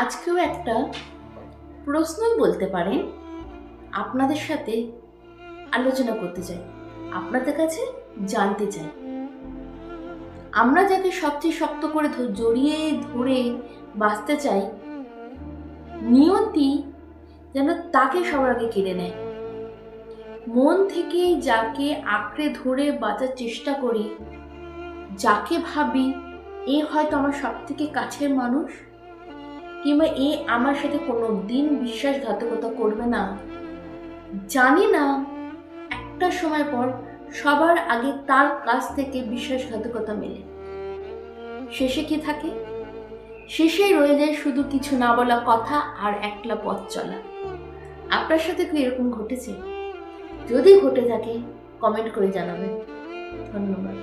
আজকেও একটা প্রশ্নই বলতে পারেন আপনাদের সাথে আলোচনা করতে চাই, আপনাদের কাছে জানতে চাই। আমরা যাকে সবচেয়ে শক্ত করে জড়িয়ে ধরে বাঁচতে চাই, নিয়তি যেন তাকে সবার আগে কেড়ে নেয়। মন থেকে যাকে আঁকড়ে ধরে বাঁচার চেষ্টা করি, যাকে ভাবি এ হয়তো আমার সব থেকে কাছের মানুষ, কিংবা এ আমার সাথে কোনো দিন বিশ্বাসঘাতকতা করবে না, জানি না একটা সময় পর সবার আগে তার কাছ থেকে বিশ্বাসঘাতকতা মেলে। শেষে কি থাকে? শেষে রয়ে যায় শুধু কিছু না বলা কথা আর একলা পথ চলা। আপনার সাথে কি এরকম ঘটেছে? যদি ঘটে থাকে কমেন্ট করে জানাবেন। ধন্যবাদ।